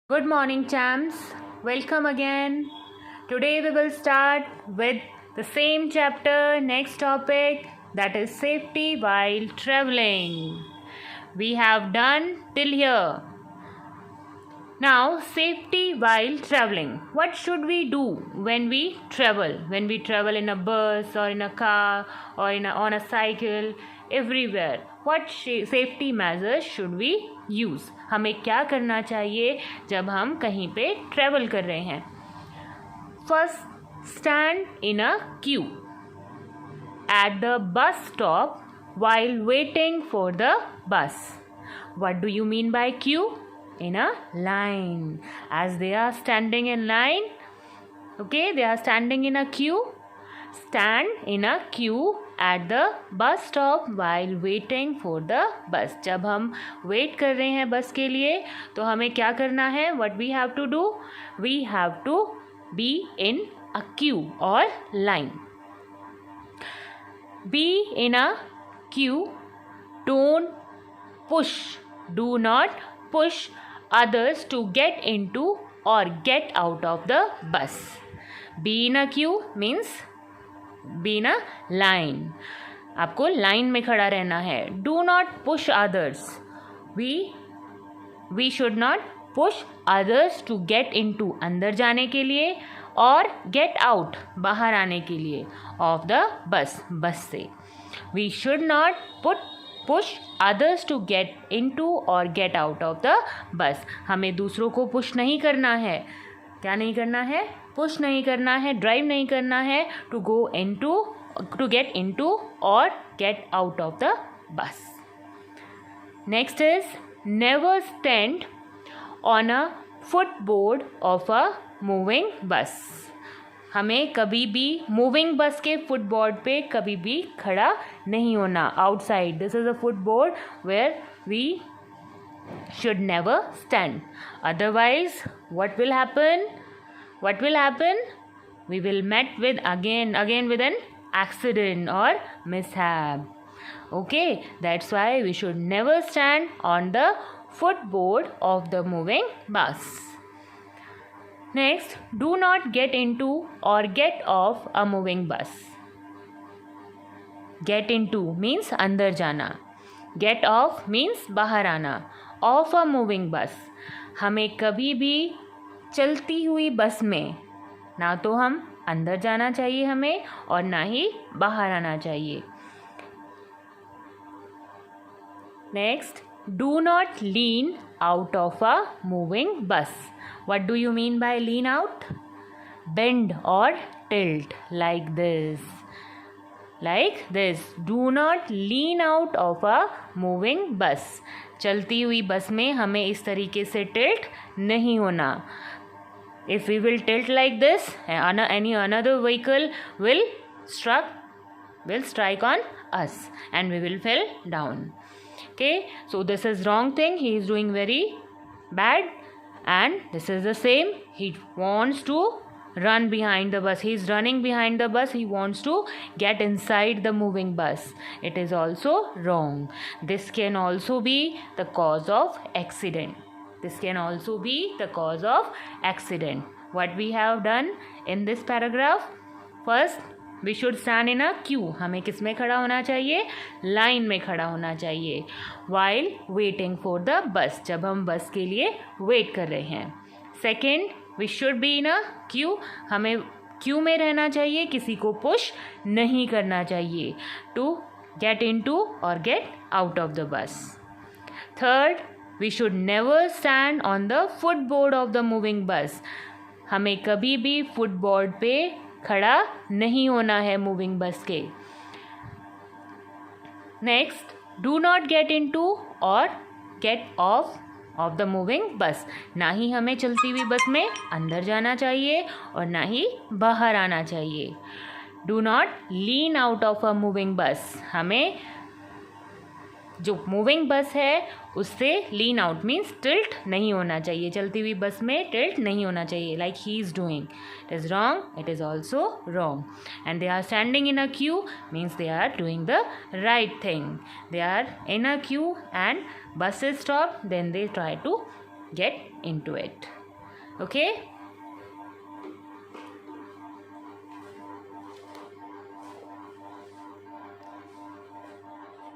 Good morning, champs. Welcome again. Today we will start with the same chapter, next topic, that is safety while traveling. We have done till here. Now, safety while traveling. What should we do when we travel? When we travel in a bus or in a car or on a cycle, everywhere. What safety measures should we use? हमें क्या करना चाहिए जब हम कहीं पे travel कर रहे हैं? First, stand in a Q at the bus stop while waiting for the bus. What do you mean by queue? In a line. As they are standing in line, okay, they are standing in a queue. Stand in a queue at the bus stop while waiting for the bus. जब हम wait कर रहे हैं बस के लिए तो हमें क्या करना है? What we have to do? We have to be in a queue or line. Be in a queue. Don't push. Do not push others to get into or get out of the bus. Be in a queue means be in a line. आपको line में खड़ा रहना है. Do not push others. We should not push others to get into, अंदर जाने के लिए, और get out, बाहर आने के लिए, of the bus, बस से. We should not push others to get into or get out of the bus. हमें दूसरों को पुश नहीं करना है. क्या नहीं करना है? पुश नहीं करना है, ड्राइव नहीं करना है to get into or get out of the bus. Next is never stand on a footboard of a moving bus. हमें कभी भी मूविंग बस के फुटबोर्ड पे कभी भी खड़ा नहीं होना. Outside, this is a footboard where we should never stand. Otherwise, what will happen? We will met with again with an accident or mishap. Okay, that's why we should never stand on the footboard of the moving bus. Next, do not get into or get off a moving bus. Get into means अंदर जाना. Get off means बाहर आना. Off a moving bus. हमें कभी भी चलती हुई बस में ना तो हम अंदर जाना चाहिए हमें और ना ही बाहर आना चाहिए. Next, do not lean out of a moving bus. What do you mean by lean out? Bend or tilt like this. Like this. Do not lean out of a moving bus. चलती हुई बस में हमें इस तरीके से tilt नहीं होना. If we will tilt like this, any another vehicle will strike on us and we will fall down. Okay, so this is wrong thing. He is doing very bad. And this is the same. He wants to run behind the bus. He is running behind the bus. He wants to get inside the moving bus. It is also wrong. This can also be the cause of accident. What we have done in this paragraph? First, we should stand in a queue. हमें किस में खड़ा होना चाहिए? Line में खड़ा होना चाहिए. While waiting for the bus. जब हम बस के लिए वेट कर रहे हैं. Second, we should be in a queue. हमें क्यू में रहना चाहिए. किसी को पुश नहीं करना चाहिए to get into or get out of the bus. Third, we should never stand on the footboard of the moving bus. हमें कभी भी फुटबोर्ड पे खड़ा नहीं होना है मूविंग बस के. Next, do not get into और get off the moving bus. ना ही हमें चलती हुई बस में अंदर जाना चाहिए और ना ही बाहर आना चाहिए. Do not lean out of a moving बस. हमें जो मूविंग बस है उससे लीन आउट मीन्स टिल्ट नहीं होना चाहिए. चलती हुई बस में टिल्ट नहीं होना चाहिए like he is doing. It is wrong. It is also wrong. And they are standing in a queue means they are doing the right thing. They are in a queue and bus is stop, then they try to get into it. Okay.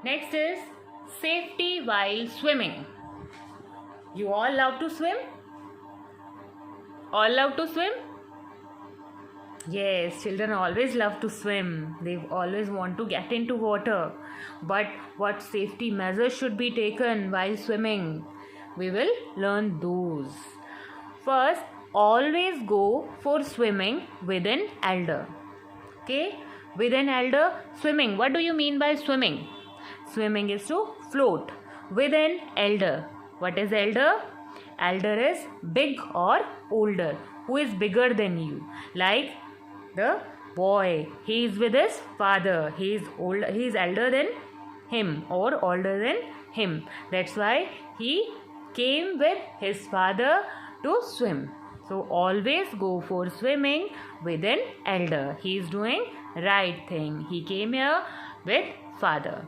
Next is safety while swimming. You all love to swim? All love to swim? Yes, children always love to swim. They always want to get into water. But what safety measures should be taken while swimming? We will learn those. First, always go for swimming with an elder. Okay? With an elder, swimming. What do you mean by swimming? Swimming is to float with an elder. What is elder? Elder is big or older. Who is bigger than you? Like the boy, he is with his father. He is elder than him or older than him. That's why he came with his father to swim. So always go for swimming with an elder. He is doing right thing. He came here with father.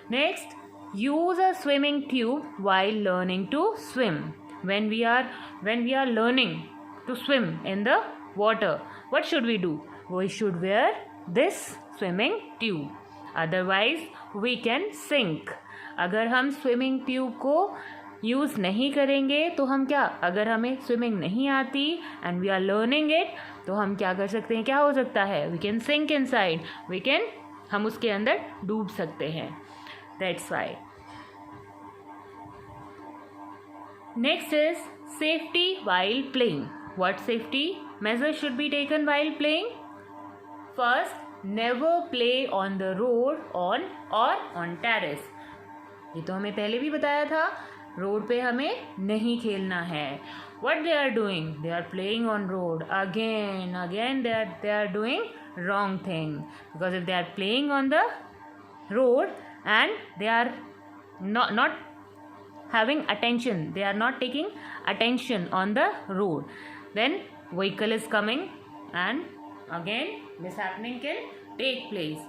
Next, use a swimming tube while learning to swim. When we are learning to swim in the water, what should we do? We should wear this swimming tube. Otherwise, we can sink. अगर हम swimming tube को use नहीं करेंगे तो हम क्या, अगर हमें स्विमिंग नहीं आती and we are learning it, तो हम क्या कर सकते हैं, क्या हो सकता है? वी कैन सिंक इनसाइड, हम उसके अंदर डूब सकते हैं. That's why. Next is safety while playing. What safety measures should be taken while playing? First, never play on the road or on terrace. ये तो हमें पहले भी बताया था, रोड पे हमें नहीं खेलना है. What they are doing? They are playing on road. Again they are doing wrong thing. Because if they are playing on the road and they are not having attention, they are not taking attention on the road, then vehicle is coming and again mishappening can take place.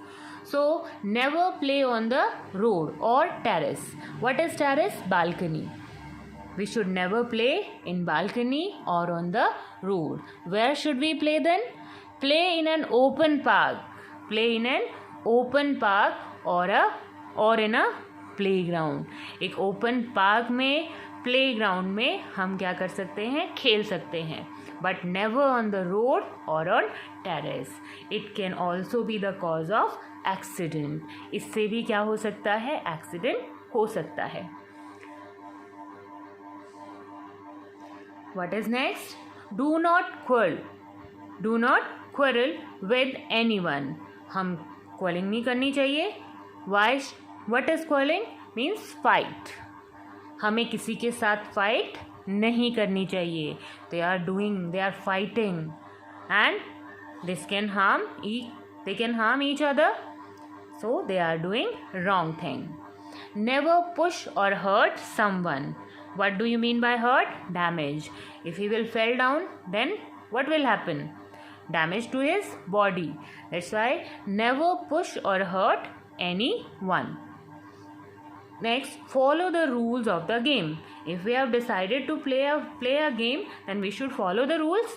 So never play on the road or terrace. What is terrace? Balcony. We should never play in balcony or on the road. Where should we play then? Play in an open park. Play in an open park or in a playground. एक open park में, playground में हम क्या कर सकते हैं, खेल सकते हैं. But never on the road और on terrace. It can also be the cause of accident. इससे भी क्या हो सकता है, एक्सीडेंट हो सकता है. What is next? Do not quarrel with anyone. हम क्वारलिंग नहीं करनी चाहिए. Y? What is quarreling? Means fight. हमें किसी के साथ fight नहीं करनी चाहिए. They are fighting and they can harm each other. So they are doing wrong thing. Never push or hurt someone. What do you mean by hurt? Damage. If he will fall down, then what will happen? Damage to his body. That's why never push or hurt anyone. Next, follow the rules of the game. If we have decided to play a game, then we should follow the rules.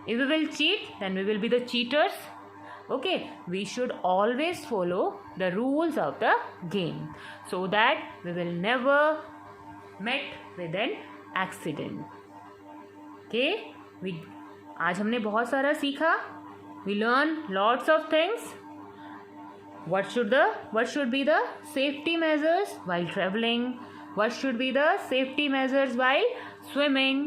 If we will cheat, then we will be the cheaters. Okay, we should always follow the rules of the game so that we will never meet with an accident. Okay, आज हमने बहुत सारा सीखा. We learned lots of things. What should be the safety measures while traveling? What should be the safety measures while swimming?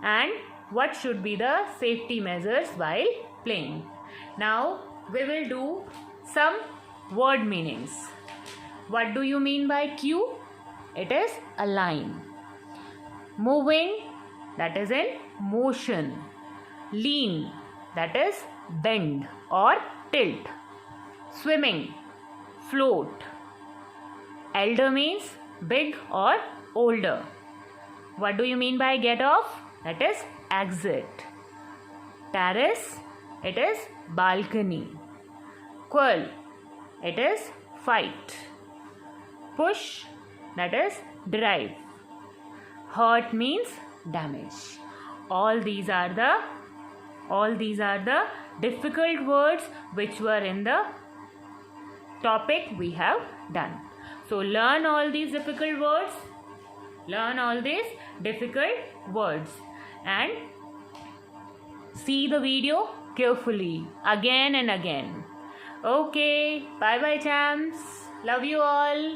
And what should be the safety measures while playing? Now we will do some word meanings. What do you mean by queue? It is a line. Moving, that is in motion. Lean, that is bend or tilt. Swimming, float. Elder means big or older. What do you mean by get off? That is exit. Terrace, it is balcony. Quarrel, it is fight. Push, that is drive. Hurt means damage. all these are the difficult words which were in the topic we have done. So learn all these difficult words, and see the video carefully again and again. Okay, bye bye champs. Love you all.